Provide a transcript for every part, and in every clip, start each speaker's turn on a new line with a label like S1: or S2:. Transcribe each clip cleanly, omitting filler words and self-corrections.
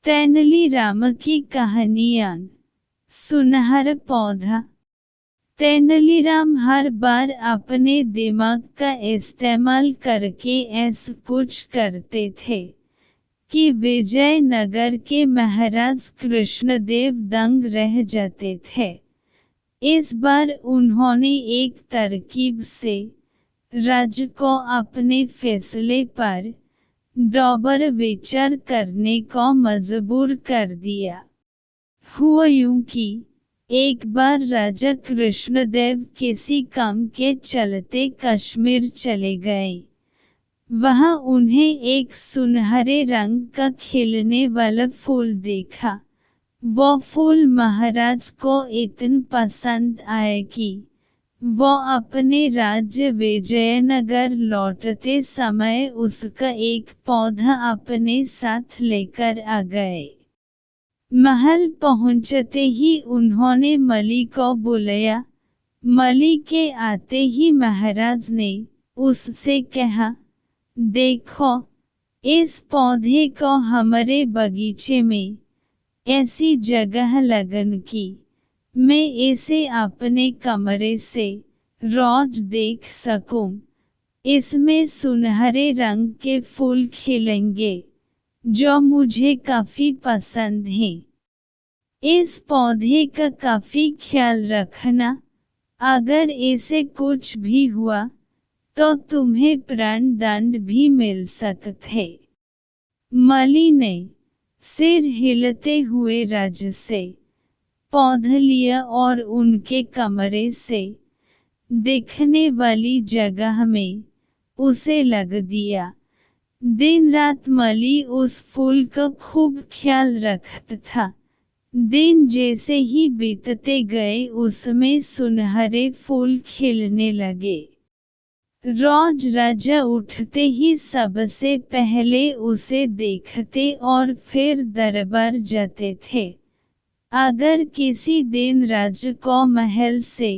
S1: तेनालीराम की कहानियाँ। सुनहरा पौधा। तेनालीराम हर बार अपने दिमाग का इस्तेमाल करके ऐसा कुछ करते थे कि विजयनगर के महाराज कृष्णदेव दंग रह जाते थे। इस बार उन्होंने एक तरकीब से राज को अपने फैसले पर दोबारा विचार करने को मजबूर कर दिया। हुआ यूं कि एक बार राजा कृष्णदेव किसी काम के चलते कश्मीर चले गए। वहां उन्हें एक सुनहरे रंग का खिलने वाला फूल देखा। वो फूल महाराज को इतना पसंद आया कि वो अपने राज्य विजयनगर लौटते समय उसका एक पौधा अपने साथ लेकर आ गए। महल पहुंचते ही उन्होंने मली को बुलाया। मली के आते ही महाराज ने उससे कहा, देखो, इस पौधे को हमारे बगीचे में ऐसी जगह लगन की मैं इसे अपने कमरे से रोज देख सकूं। इसमें सुनहरे रंग के फूल खिलेंगे जो मुझे काफी पसंद हैं। इस पौधे का काफी ख्याल रखना। अगर इसे कुछ भी हुआ तो तुम्हें प्राणदंड भी मिल सकता है। मली ने सिर हिलते हुए राज से पौधा लिया और उनके कमरे से दिखने वाली जगह में उसे लग दिया। दिन रात मली उस फूल का खूब ख्याल रखता था। दिन जैसे ही बीतते गए उसमें सुनहरे फूल खिलने लगे। रोज राजा उठते ही सबसे पहले उसे देखते और फिर दरबार जाते थे। अगर किसी दिन राजा को महल से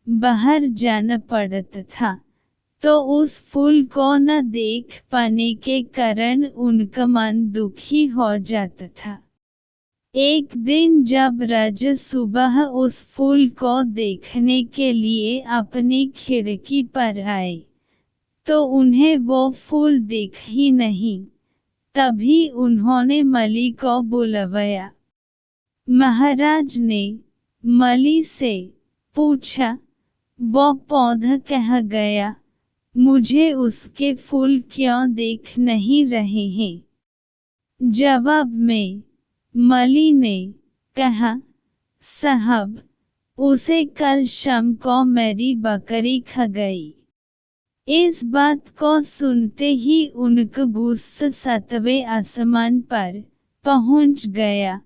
S1: बाहर जाना पड़ता था तो उस फूल को न देख पाने के कारण उनका मन दुखी हो जाता था। एक दिन जब राजा सुबह उस फूल को देखने के लिए अपनी खिड़की पर आए तो उन्हें वो फूल दिख ही नहीं। तभी उन्होंने मली को बुलवाया। महाराज ने मली से पूछा, वो पौधा कहाँ गया? मुझे उसके फूल क्यों दिख नहीं रहे हैं? जवाब में मली ने कहा, साहब, उसे कल शाम को मेरी बकरी खा गई। इस बात को सुनते ही उनका गुस्सा 7वें आसमान पर पहुंच गया।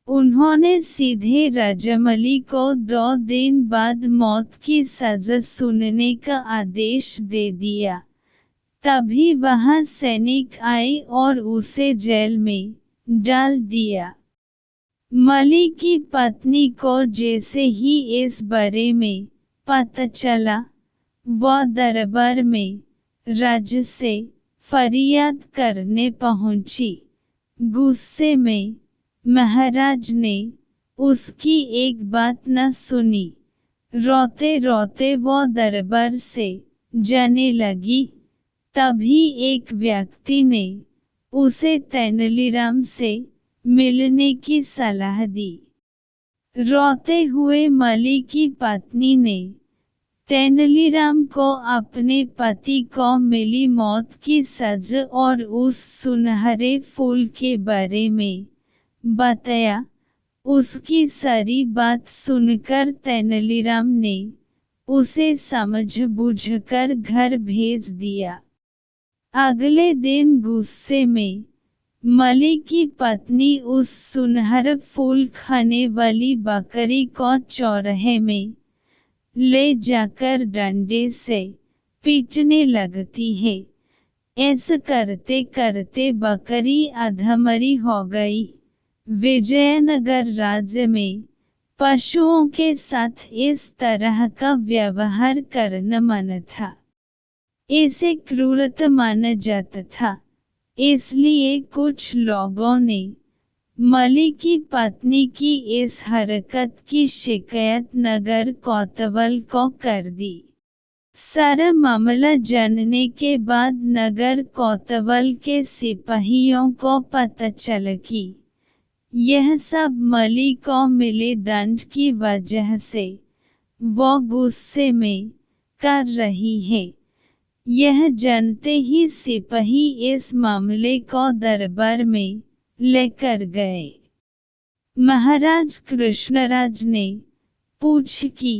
S1: उन्होंने सीधे राजमली को 2 दिन बाद मौत की सजा सुनने का आदेश दे दिया। तभी वहां सैनिक आए और उसे जेल में डाल दिया। मली की पत्नी को जैसे ही इस बारे में पता चला, वो दरबार में राजा से फरियाद करने पहुंची। गुस्से में महाराज ने उसकी एक बात न सुनी। रोते रोते वो दरबार से जाने लगी। तभी एक व्यक्ति ने उसे तेनालीराम से मिलने की सलाह दी। रोते हुए मली की पत्नी ने तेनालीराम को अपने पति को मिली मौत की सजा और उस सुनहरे फूल के बारे में बताया। उसकी सारी बात सुनकर तेनालीराम ने उसे समझ बूझकर घर भेज दिया। अगले दिन गुस्से में मली की पत्नी उस सुनहरा फूल खाने वाली बकरी को चौराहे में ले जाकर डंडे से पीटने लगती है। ऐसा करते करते बकरी अधमरी हो गई। विजयनगर राज्य में पशुओं के साथ इस तरह का व्यवहार करना मना था। इसे क्रूरता माना जाता था। इसलिए कुछ लोगों ने मली की पत्नी की इस हरकत की शिकायत नगर कोतवाल को कर दी। सारा मामला जानने के बाद नगर कोतवाल के सिपाहियों को पता चला कि यह सब मली को मिले दंड की वजह से वो गुस्से में कर रही है। यह जानते ही सिपाही इस मामले को दरबार में लेकर गए। महाराज कृष्णराज ने पूछा कि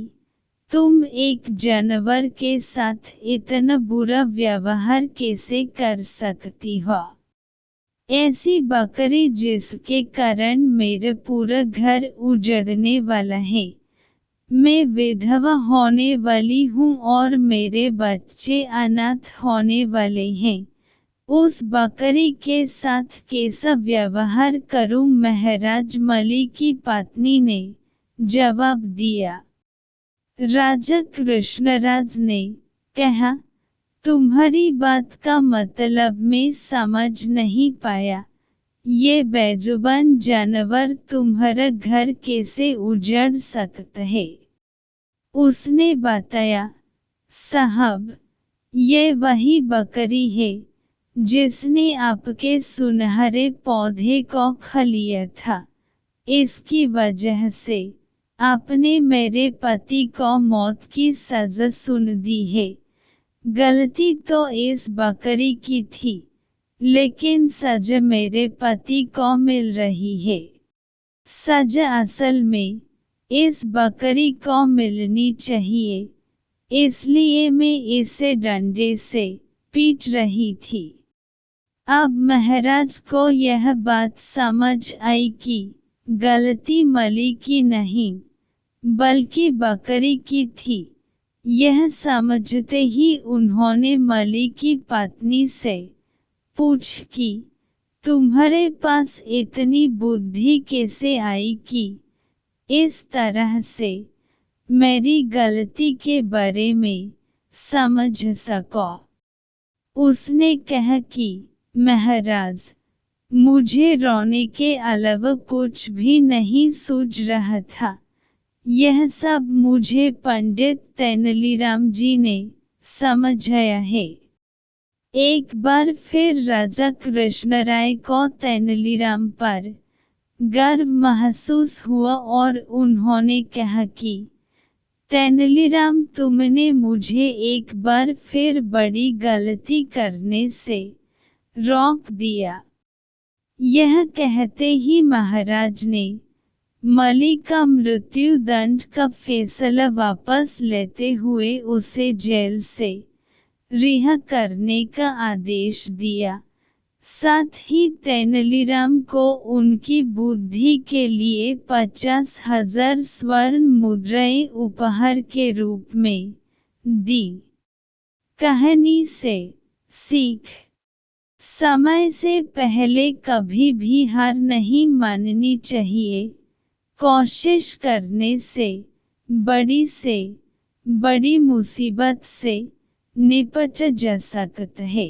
S1: तुम एक जानवर के साथ इतना बुरा व्यवहार कैसे कर सकती हो? ऐसी बकरी जिसके कारण मेरा पूरा घर उजड़ने वाला है। मैं विधवा होने वाली हूँ और मेरे बच्चे अनाथ होने वाले हैं। उस बकरी के साथ कैसा व्यवहार करूं? महाराज मली की पत्नी ने जवाब दिया। राजा कृष्णराज ने कहा, तुम्हारी बात का मतलब मैं समझ नहीं पाया। ये बेजुबान जानवर तुम्हारा घर कैसे उजाड़ सकता है? उसने बताया, साहब, ये वही बकरी है जिसने आपके सुनहरे पौधे को खा लिया था। इसकी वजह से आपने मेरे पति को मौत की सजा सुन दी है। गलती तो इस बकरी की थी, लेकिन सजा मेरे पति को मिल रही है। सजा असल में इस बकरी को मिलनी चाहिए, इसलिए मैं इसे डंडे से पीट रही थी। अब महाराज को यह बात समझ आई कि गलती मली की नहीं, बल्कि बकरी की थी। यह समझते ही उन्होंने मली की पत्नी से पूछा कि तुम्हारे पास इतनी बुद्धि कैसे आई कि इस तरह से मेरी गलती के बारे में समझ सको? उसने कहा कि महाराज, मुझे रोने के अलावा कुछ भी नहीं सूझ रहा था। यह सब मुझे पंडित तेनालीराम जी ने समझाया है। एक बार फिर राजा कृष्णराय को तेनालीराम पर गर्व महसूस हुआ और उन्होंने कहा कि तेनालीराम, तुमने मुझे एक बार फिर बड़ी गलती करने से रोक दिया। यह कहते ही महाराज ने मली का मृत्यु दंड का फैसला वापस लेते हुए उसे जेल से रिहा करने का आदेश दिया। साथ ही तेनालीराम को उनकी बुद्धि के लिए 50,000 स्वर्ण मुद्राएं उपहार के रूप में दी। कहानी से सीख: समय से पहले कभी भी हार नहीं माननी चाहिए। कोशिश करने से बड़ी मुसीबत से निपटा जा सकता है।